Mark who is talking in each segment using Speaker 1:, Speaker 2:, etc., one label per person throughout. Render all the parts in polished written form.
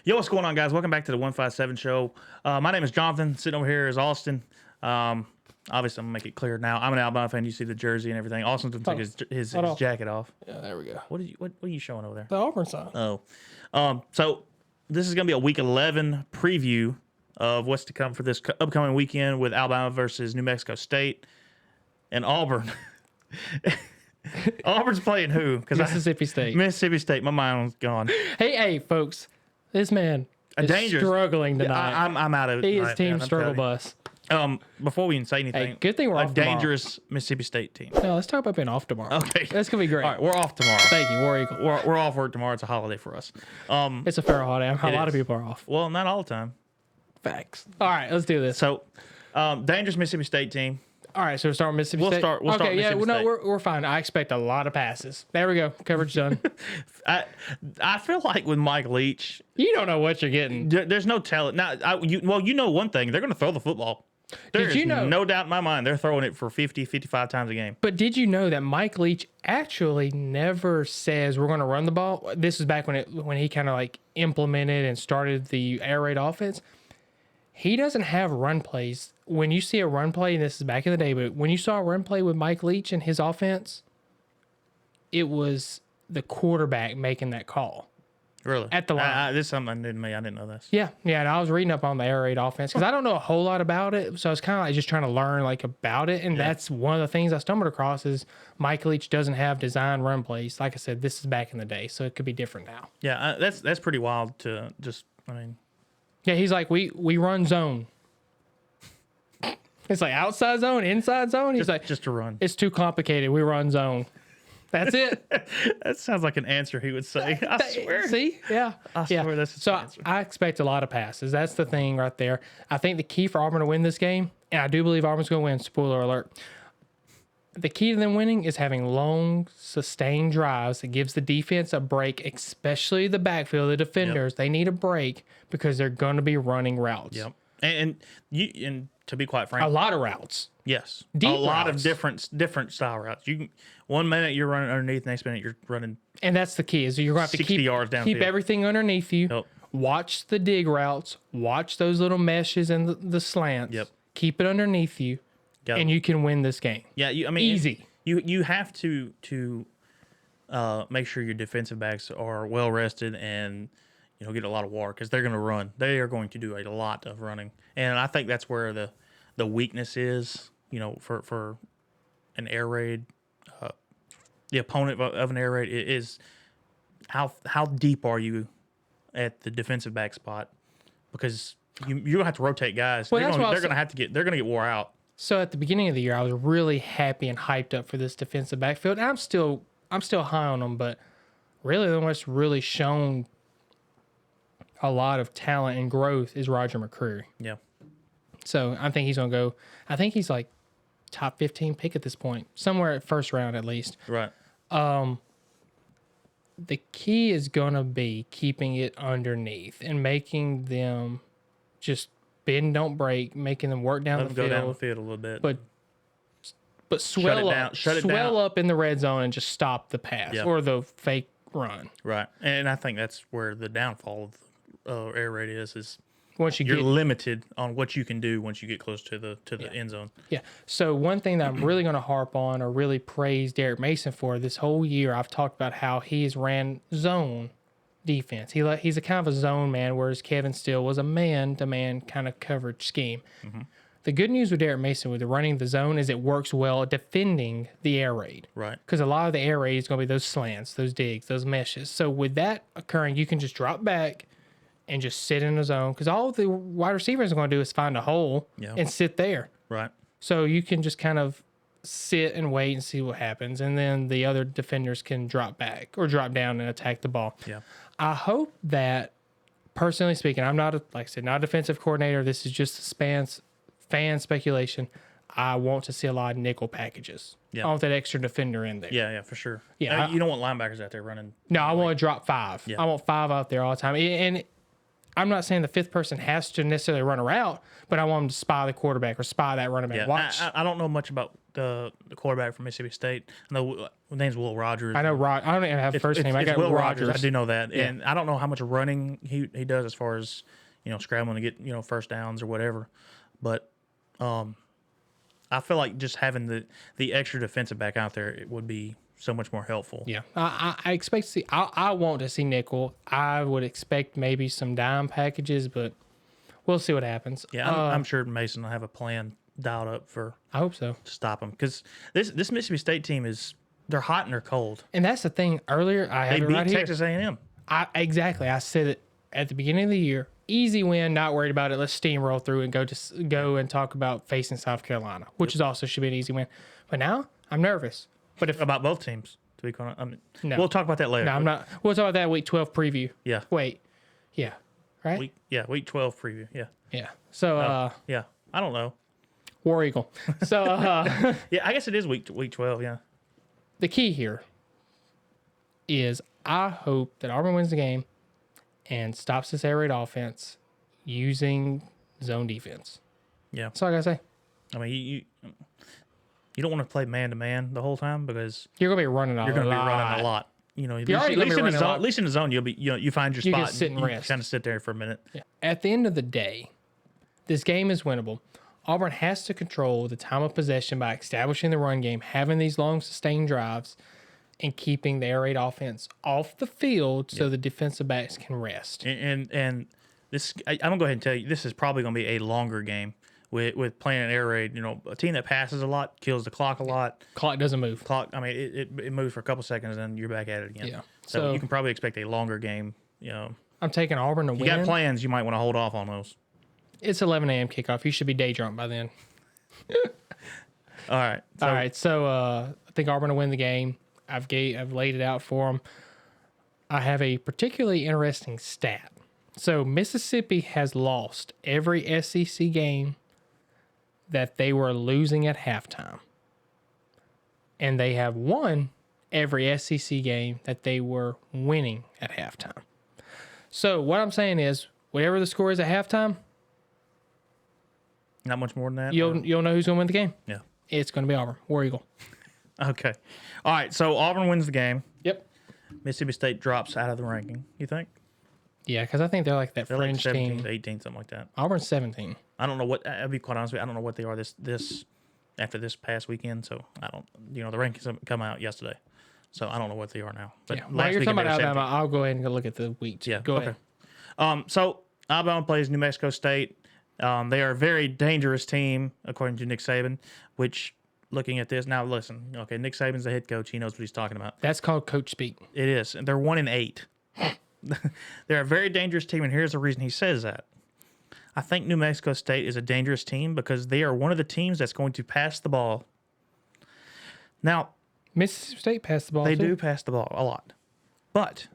Speaker 1: Yo, what's going on, guys? Welcome back to the 157 show. My name is Jonathan. Sitting over here is Austin. Obviously, I'm going to make it clear now. I'm an Alabama fan. You see the jersey and everything. Austin took his jacket off.
Speaker 2: Yeah, there we go.
Speaker 1: What are you showing over there?
Speaker 2: The Auburn sign.
Speaker 1: Oh. So this is going to be a Week 11 preview of what's to come for this upcoming weekend with Alabama versus New Mexico State and Auburn. Auburn's playing who?
Speaker 2: Mississippi State.
Speaker 1: Mississippi State. My mind was gone.
Speaker 2: Hey, folks. This man is struggling tonight.
Speaker 1: I'm out of it.
Speaker 2: He is
Speaker 1: tonight,
Speaker 2: team
Speaker 1: man,
Speaker 2: struggle bus.
Speaker 1: Before we even say anything,
Speaker 2: Hey, good thing we're off
Speaker 1: dangerous Mississippi State team.
Speaker 2: No, let's talk about being off tomorrow.
Speaker 1: Okay.
Speaker 2: That's going to be great.
Speaker 1: All right, we're off tomorrow.
Speaker 2: Thank you, War Eagle.
Speaker 1: We're off work tomorrow. It's a holiday for us.
Speaker 2: It's a fair holiday. A lot of people are off.
Speaker 1: Well, not all the time.
Speaker 2: Facts. All right, let's do this.
Speaker 1: So, dangerous Mississippi State team.
Speaker 2: All right, so we'll start with Mississippi State.
Speaker 1: We'll start
Speaker 2: okay,
Speaker 1: Mississippi State.
Speaker 2: We're fine. I expect a lot of passes. There we go. Coverage done.
Speaker 1: I feel like with Mike Leach,
Speaker 2: you don't know what you're getting.
Speaker 1: There's no telling. Now, you know one thing. They're going to throw the football. There's no doubt in my mind they're throwing it for 50, 55 times a game.
Speaker 2: But did you know that Mike Leach actually never says we're going to run the ball? This is back when he kind of like implemented and started the air raid offense. He doesn't have run plays. When you see a run play, and this is back in the day, but when you saw a run play with Mike Leach and his offense, it was the quarterback making that call.
Speaker 1: Really?
Speaker 2: At the line.
Speaker 1: This is something new to me. I didn't know this.
Speaker 2: Yeah. And I was reading up on the air raid offense because I don't know a whole lot about it. So I was kind of like just trying to learn about it. And that's one of the things I stumbled across is Mike Leach doesn't have design run plays. Like I said, this is back in the day, so it could be different now.
Speaker 1: Yeah, that's pretty wild to just,
Speaker 2: Yeah, he's like, we run zone. It's like outside zone, inside zone. He's like,
Speaker 1: just to run.
Speaker 2: It's too complicated. We run zone. That's it.
Speaker 1: That sounds like an answer he would say. I swear.
Speaker 2: See? Yeah.
Speaker 1: I swear that's his answer.
Speaker 2: I expect a lot of passes. That's the thing right there. I think the key for Auburn to win this game, and I do believe Auburn's going to win, spoiler alert. The key to them winning is having long, sustained drives that gives the defense a break, especially the backfield, the defenders. Yep. They need a break because they're going to be running routes.
Speaker 1: Yep. And to be quite frank,
Speaker 2: a lot of routes.
Speaker 1: Yes,
Speaker 2: deep
Speaker 1: a lot
Speaker 2: routes.
Speaker 1: of different style routes. You can, 1 minute you're running underneath, next minute you're running.
Speaker 2: And that's the key is you're going to have to
Speaker 1: 60 yards downfield.
Speaker 2: Keep everything underneath you.
Speaker 1: Yep.
Speaker 2: Watch the dig routes. Watch those little meshes and the slants.
Speaker 1: Yep.
Speaker 2: Keep it underneath you, and you can win this game.
Speaker 1: Yeah,
Speaker 2: easy.
Speaker 1: You have to make sure your defensive backs are well rested and get a lot of water because they're going to run. They are going to do a lot of running, and I think that's where the weakness is. For an air raid, the opponent of an air raid is how deep are you at the defensive back spot, because you're gonna have to rotate guys.
Speaker 2: Well,
Speaker 1: they're gonna get wore out.
Speaker 2: So at the beginning of the year, I was really happy and hyped up for this defensive backfield. And I'm still high on them, but really the one that's really shown a lot of talent and growth is Roger McCreary.
Speaker 1: Yeah.
Speaker 2: So I think he's gonna go. I think he's like top 15 pick at this point, somewhere at first round at least.
Speaker 1: Right.
Speaker 2: The key is going to be keeping it underneath and making them just bend, don't break, making them work down the field.
Speaker 1: Go down the field a little bit.
Speaker 2: But swell up in the red zone and just stop the pass or the fake run.
Speaker 1: Right. And I think that's where the downfall of air raid is
Speaker 2: once
Speaker 1: you're limited on what you can do once you get close to the end zone.
Speaker 2: Yeah. So one thing that I'm really going to harp on or really praise Derek Mason for this whole year, I've talked about how he's ran zone defense. He's a kind of a zone man, whereas Kevin Steele was a man-to-man kind of coverage scheme. Mm-hmm. The good news with Derek Mason with the running the zone is it works well at defending the air raid.
Speaker 1: Right.
Speaker 2: Because a lot of the air raid is going to be those slants, those digs, those meshes. So with that occurring, you can just drop back and just sit in the zone, because all the wide receivers are going to do is find a hole and sit there.
Speaker 1: Right.
Speaker 2: So you can just kind of sit and wait and see what happens, and then the other defenders can drop back or drop down and attack the ball.
Speaker 1: Yeah.
Speaker 2: I hope that, personally speaking, I'm not not a defensive coordinator. This is just fan speculation. I want to see a lot of nickel packages.
Speaker 1: Yeah.
Speaker 2: I want that extra defender in there.
Speaker 1: Yeah, for sure.
Speaker 2: Yeah.
Speaker 1: You don't want linebackers out there running.
Speaker 2: No, I want to drop 5.
Speaker 1: Yeah.
Speaker 2: I want 5 out there all the time. And I'm not saying the 5th person has to necessarily run a route, but I want them to spy the quarterback or spy that running back.
Speaker 1: Yeah.
Speaker 2: Watch.
Speaker 1: I don't know much about the quarterback from Mississippi State. No, his name's Will Rogers.
Speaker 2: I know I don't even have first name. I got
Speaker 1: Will
Speaker 2: Rogers.
Speaker 1: I do know that,
Speaker 2: Yeah.
Speaker 1: and I don't know how much running he does as far as scrambling to get first downs or whatever. But I feel like just having the extra defensive back out there, it would be so much more helpful.
Speaker 2: Yeah, I expect to see. I want to see nickel. I would expect maybe some dime packages, but we'll see what happens.
Speaker 1: Yeah, I'm sure Mason will have a plan dialed up for
Speaker 2: I hope so.
Speaker 1: to stop him because this Mississippi State team they're hot and they're cold.
Speaker 2: And that's the thing. Earlier, I
Speaker 1: They
Speaker 2: had it
Speaker 1: beat
Speaker 2: right
Speaker 1: Texas A&M.
Speaker 2: Exactly. I said it at the beginning of the year. Easy win. Not worried about it. Let's steamroll through and go and talk about facing South Carolina, which is also should be an easy win. But now I'm nervous. But if
Speaker 1: About both teams, to be quite honest.
Speaker 2: No.
Speaker 1: We'll talk about that later.
Speaker 2: no, I'm not. We'll talk about that week 12 preview.
Speaker 1: Yeah,
Speaker 2: Wait. Yeah. Right.
Speaker 1: week 12 preview. Yeah,
Speaker 2: Yeah. So
Speaker 1: yeah. I don't know.
Speaker 2: War Eagle. So
Speaker 1: Yeah, I guess it is week 12. Yeah.
Speaker 2: the key here is I hope that Auburn wins the game and stops this air raid offense using zone defense.
Speaker 1: Yeah.
Speaker 2: That's all I gotta say.
Speaker 1: I mean, you don't want to play man to man the whole time because
Speaker 2: You're gonna be running a
Speaker 1: you're going to be
Speaker 2: lot.
Speaker 1: running a lot. At
Speaker 2: already gonna be running a lot.
Speaker 1: least in the zone, you'll be you find your
Speaker 2: You can
Speaker 1: spot.
Speaker 2: sit and
Speaker 1: you
Speaker 2: rest.
Speaker 1: kind of sit there for a minute.
Speaker 2: Yeah. At the end of the day, this game is winnable. Auburn has to control the time of possession by establishing the run game, having these long sustained drives, and keeping the air raid offense off the field so the defensive backs can rest.
Speaker 1: And this, I'm gonna go ahead and tell you, this is probably gonna be a longer game with playing an air raid. A team that passes a lot kills the clock a lot.
Speaker 2: Clock doesn't move.
Speaker 1: I mean, it moves for a couple seconds and then you're back at it again.
Speaker 2: Yeah.
Speaker 1: So
Speaker 2: So-
Speaker 1: you can probably expect a longer game.
Speaker 2: I'm taking Auburn to
Speaker 1: You
Speaker 2: win.
Speaker 1: got plans, you might want to hold off on those.
Speaker 2: It's 11 a.m. kickoff. You should be day drunk by then.
Speaker 1: All right. So,
Speaker 2: All right, so I think Auburn will win the game. I've laid it out for them. I have a particularly interesting stat. So Mississippi has lost every SEC game that they were losing at halftime, and they have won every SEC game that they were winning at halftime. So what I'm saying is, whatever the score is at halftime,
Speaker 1: Not much more than that.
Speaker 2: you'll know who's going to win the game.
Speaker 1: Yeah.
Speaker 2: It's going to be Auburn, War Eagle.
Speaker 1: Okay. All right. So Auburn wins the game.
Speaker 2: Yep.
Speaker 1: Mississippi State drops out of the ranking. You think?
Speaker 2: Yeah, because I think they're like that
Speaker 1: They're like
Speaker 2: fringe
Speaker 1: 17th,
Speaker 2: team.
Speaker 1: 18th, something like that.
Speaker 2: Auburn's 17.
Speaker 1: I don't know what. I'll be quite honest with you. I don't know what they are this after this past weekend. So I don't. The rankings have come out yesterday, so I don't know what they are now. But
Speaker 2: Yeah. While you're talking about Alabama, I'll go ahead and go look at the week.
Speaker 1: Yeah.
Speaker 2: Go
Speaker 1: okay.
Speaker 2: ahead.
Speaker 1: So Alabama plays New Mexico State. They are a very dangerous team, according to Nick Saban. Which, looking at this now, listen. Okay, Nick Saban's the head coach. He knows what he's talking about.
Speaker 2: That's called coach speak.
Speaker 1: It is. And they're 1-8. They're a very dangerous team, and here's the reason he says that. I think New Mexico State is a dangerous team because they are one of the teams that's going to pass the ball. Now,
Speaker 2: Mississippi State passed the ball.
Speaker 1: they
Speaker 2: too.
Speaker 1: do pass the ball a lot. But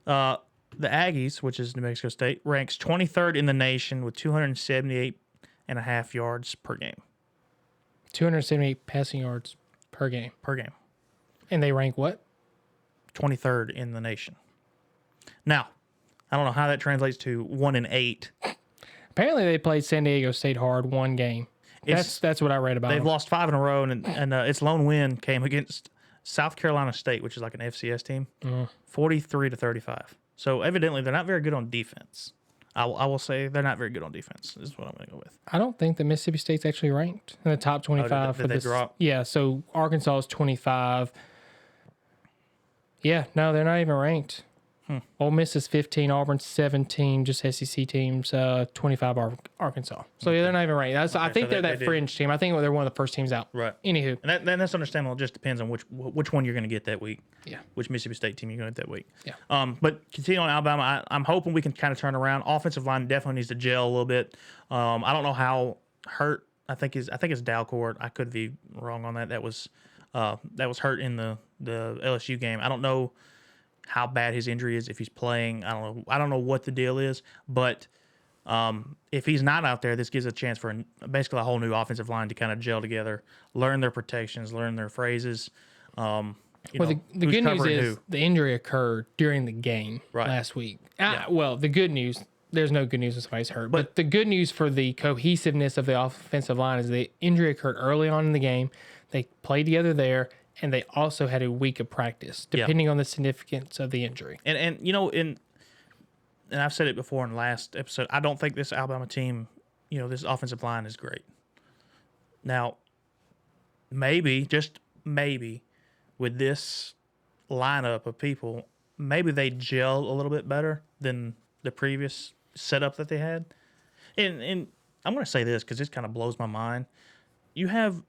Speaker 1: the Aggies, which is New Mexico State, ranks 23rd in the nation with 278.5 yards per game.
Speaker 2: 278 passing yards per game. And they rank what?
Speaker 1: 23rd in the nation. Now, I don't know how that translates to 1-8.
Speaker 2: Apparently, they played San Diego State hard one game. That's what I read about
Speaker 1: They've
Speaker 2: them.
Speaker 1: lost 5 in a row, and its lone win came against South Carolina State, which is like an FCS team, 43-35. So evidently, they're not very good on defense. I will say they're not very good on defense. Is what I'm going to go with.
Speaker 2: I don't think that Mississippi State's actually ranked in the top 25
Speaker 1: did
Speaker 2: for
Speaker 1: they
Speaker 2: this.
Speaker 1: drop?
Speaker 2: Yeah, so Arkansas is 25. Yeah, no, they're not even ranked. Ole Miss is 15, Auburn 17, just SEC teams, 25 Arkansas. So yeah, they're not even ranked. I think
Speaker 1: so
Speaker 2: they're
Speaker 1: they
Speaker 2: that
Speaker 1: did.
Speaker 2: fringe team. I think they're one of the first teams out.
Speaker 1: Right.
Speaker 2: Anywho,
Speaker 1: And that's understandable. It just depends on which one you're going to get that week.
Speaker 2: Yeah.
Speaker 1: Which Mississippi State team you're going to get that week.
Speaker 2: Yeah.
Speaker 1: But continuing on Alabama, I'm hoping we can kind of turn around. Offensive line definitely needs to gel a little bit. I don't know how hurt. I think it's Dalcourt. I could be wrong on that. That was hurt in the LSU game. I don't know how bad his injury is if he's playing. I don't know what the deal is, but if he's not out there, this gives a chance for basically a whole new offensive line to kind of gel together, learn their protections, learn their phrases.
Speaker 2: the good news is the injury occurred during the game last week. Well, the good news, there's no good news when somebody's hurt. But the good news for the cohesiveness of the offensive line is the injury occurred early on in the game. They played together there, and they also had a week of practice, depending on the significance of the injury.
Speaker 1: And and I've said it before in the last episode, I don't think this Alabama team, this offensive line is great. Now, maybe, just maybe, with this lineup of people, maybe they gel a little bit better than the previous setup that they had. And I'm going to say this because this kind of blows my mind. You have,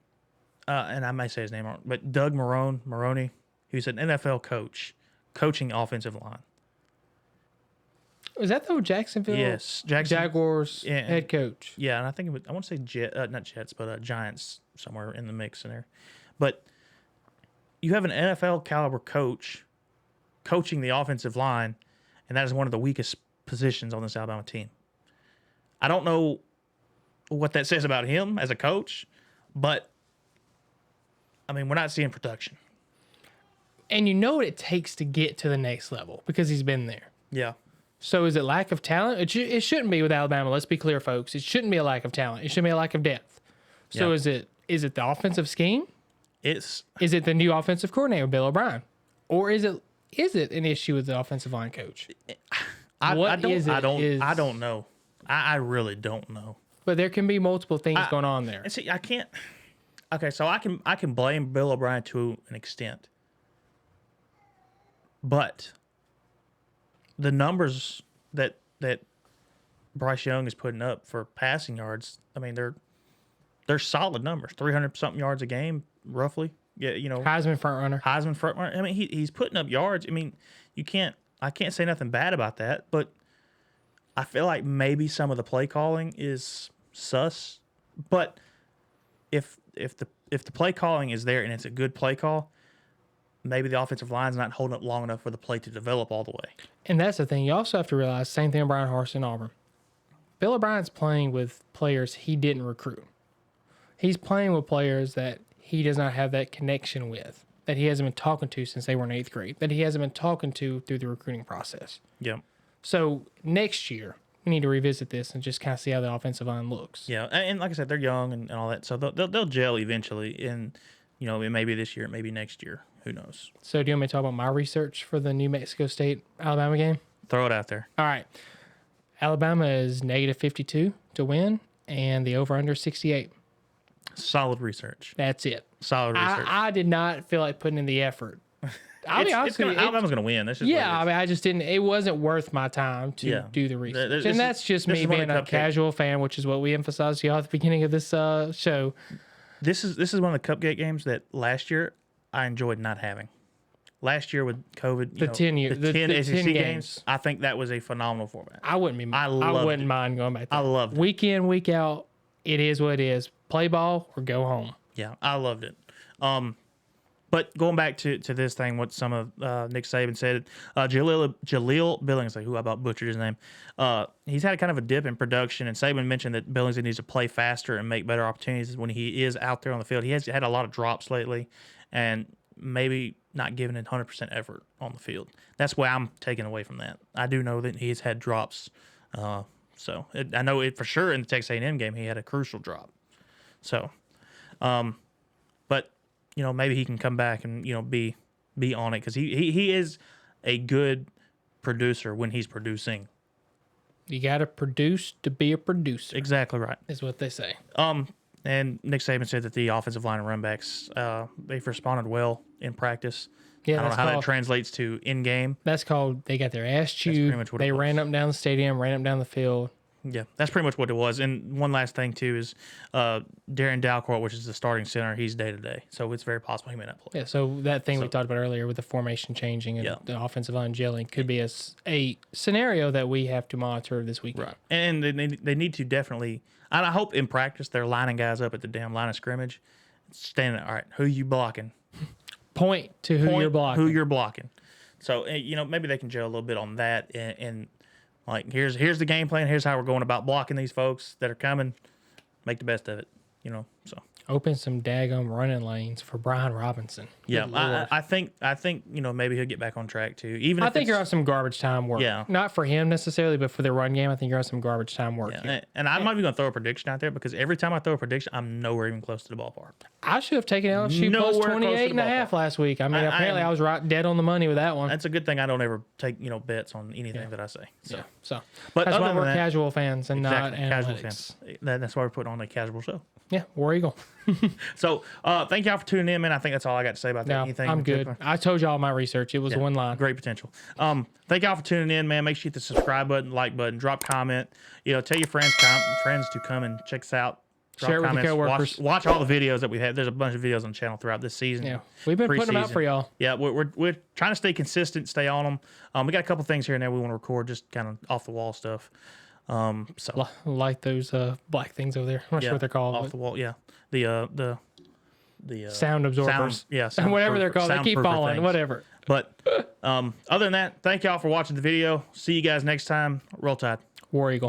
Speaker 1: and I may say his name wrong, but Doug Maroney, who's an NFL coach, coaching offensive line.
Speaker 2: Was that the Jacksonville?
Speaker 1: Yes,
Speaker 2: Jaguars head coach.
Speaker 1: Yeah, and I think I want to say not Jets, but Giants somewhere in the mix in there. But you have an NFL caliber coach coaching the offensive line, and that is one of the weakest positions on this Alabama team. I don't know what that says about him as a coach, but I mean, we're not seeing production.
Speaker 2: And you know what it takes to get to the next level because he's been there.
Speaker 1: Yeah.
Speaker 2: So is it lack of talent? It shouldn't be with Alabama. Let's be clear, folks. It shouldn't be a lack of talent. It should be a lack of depth. So is it the offensive scheme?
Speaker 1: Is
Speaker 2: it the new offensive coordinator, Bill O'Brien? Or is it an issue with the offensive line coach?
Speaker 1: I don't know. I really don't know.
Speaker 2: But there can be multiple things going on there.
Speaker 1: And see, I can't. Okay, so I can blame Bill O'Brien to an extent, but the numbers that Bryce Young is putting up for passing yards, I mean, they're solid numbers. 300-something yards a game, roughly. Yeah,
Speaker 2: Heisman front runner.
Speaker 1: I mean, he's putting up yards. I mean, I can't say nothing bad about that, but I feel like maybe some of the play calling is sus. But if the play calling is there and it's a good play call, maybe the offensive line's not holding up long enough for the play to develop all the way.
Speaker 2: And that's the thing. You also have to realize, same thing with Brian Harsin in Auburn. Bill O'Brien's playing with players he didn't recruit. He's playing with players that he does not have that connection with, that he hasn't been talking to since they were in 8th grade, that he hasn't been talking to through the recruiting process.
Speaker 1: Yeah.
Speaker 2: So next year, we need to revisit this and just kind of see how the offensive line looks.
Speaker 1: Yeah, and like I said, they're young and all that, so they'll gel eventually. And it may be this year, it may be next year. Who knows?
Speaker 2: So do you want me to talk about my research for the New Mexico State Alabama game?
Speaker 1: Throw it out there.
Speaker 2: All right. Alabama is -52 to win, and the over/under 68.
Speaker 1: Solid research.
Speaker 2: That's it.
Speaker 1: Solid research.
Speaker 2: I did not feel like putting in the effort. I'll be honest with you.
Speaker 1: Alabama's going to win. That's just
Speaker 2: I mean, I just didn't. It wasn't worth my time to do the research, and that's just me being a casual fan, which is what we emphasized to y'all at the beginning of this show.
Speaker 1: This is one of the cupcake games that last year I enjoyed not having. Last year with COVID,
Speaker 2: the 10
Speaker 1: SEC
Speaker 2: games.
Speaker 1: games, I think that was a phenomenal format.
Speaker 2: I wouldn't mind going back there.
Speaker 1: I loved it.
Speaker 2: Week in, week out, it is what it is. Play ball or go home.
Speaker 1: Yeah, I loved it. But going back to this thing, what some of Nick Saban said, Jaleel Billings, who I about butchered his name, he's had kind of a dip in production, and Saban mentioned that Billings needs to play faster and make better opportunities when he is out there on the field. He has had a lot of drops lately, and maybe not giving it 100% effort on the field. That's why I'm taking away from that. I do know that he's had drops, I know it for sure in the Texas A&M game he had a crucial drop. So, but maybe he can come back and be on it because he is a good producer when he's producing.
Speaker 2: You got to produce to be a producer.
Speaker 1: Exactly right.
Speaker 2: Is what they say.
Speaker 1: And Nick Saban said that the offensive line and run backs, they've responded well in practice.
Speaker 2: Yeah,
Speaker 1: I don't know how that translates to in game.
Speaker 2: That's called they got their ass chewed. They ran up and down the stadium, ran up and down the field.
Speaker 1: Yeah, that's pretty much what it was. And one last thing, too, is Darren Dalcourt, which is the starting center, he's day-to-day. So it's very possible he may not play.
Speaker 2: Yeah, so that thing we talked about earlier with the formation changing and the offensive line gelling could be a scenario that we have to monitor this weekend.
Speaker 1: Right. And they need to definitely – I hope in practice they're lining guys up at the damn line of scrimmage. Standing, all right, who you blocking?
Speaker 2: Point to who you're blocking.
Speaker 1: So, maybe they can gel a little bit on that and like, here's the game plan. Here's how we're going about blocking these folks that are coming. Make the best of it, So
Speaker 2: Open some daggum running lanes for Brian Robinson.
Speaker 1: Yeah,
Speaker 2: Good Lord.
Speaker 1: I think maybe he'll get back on track too. Even
Speaker 2: I
Speaker 1: if
Speaker 2: think you're
Speaker 1: it's,
Speaker 2: on some garbage time work.
Speaker 1: Yeah.
Speaker 2: Not for him necessarily, but for the run game, I think you're on some garbage time work here.
Speaker 1: and I'm not even gonna throw a prediction out there because every time I throw a prediction, I'm nowhere even close to the ballpark.
Speaker 2: I should have taken LSU
Speaker 1: Nowhere
Speaker 2: plus
Speaker 1: close to
Speaker 2: 28
Speaker 1: the
Speaker 2: and a half
Speaker 1: ballpark.
Speaker 2: last week. I mean, apparently I was right dead on the money with that one.
Speaker 1: That's a good thing I don't ever take bets on anything that I say. So,
Speaker 2: Yeah. So
Speaker 1: but
Speaker 2: that's
Speaker 1: other
Speaker 2: why
Speaker 1: than
Speaker 2: we're
Speaker 1: that,
Speaker 2: casual fans and not
Speaker 1: casual
Speaker 2: analytics.
Speaker 1: fans. That's why we're putting on a casual show.
Speaker 2: Yeah, War Eagle.
Speaker 1: So thank y'all for tuning in, man. I think that's all I got to say about that.
Speaker 2: No,
Speaker 1: Anything
Speaker 2: I'm
Speaker 1: in
Speaker 2: good.
Speaker 1: particular?
Speaker 2: I told y'all my research. It was one line.
Speaker 1: Great potential. Thank y'all for tuning in, man. Make sure you hit the subscribe button, like button, drop comment. Tell your friends to come and check us out. Drop
Speaker 2: Share it with your coworkers.
Speaker 1: Watch all the videos that we had. There's a bunch of videos on the channel throughout this season.
Speaker 2: Yeah, we've been putting them out
Speaker 1: preseason.
Speaker 2: for y'all.
Speaker 1: Yeah, we're trying to stay consistent, stay on them. We got a couple things here and there we want to record, just kind of off the wall stuff. So
Speaker 2: Like those black things over there. I'm not sure what they're called.
Speaker 1: off
Speaker 2: but
Speaker 1: the wall. Yeah, the
Speaker 2: sound absorbers. Whatever they're called. They keep
Speaker 1: soundproofer
Speaker 2: falling.
Speaker 1: things.
Speaker 2: Whatever.
Speaker 1: But other than that, thank y'all for watching the video. See you guys next time. Roll Tide.
Speaker 2: War Eagle.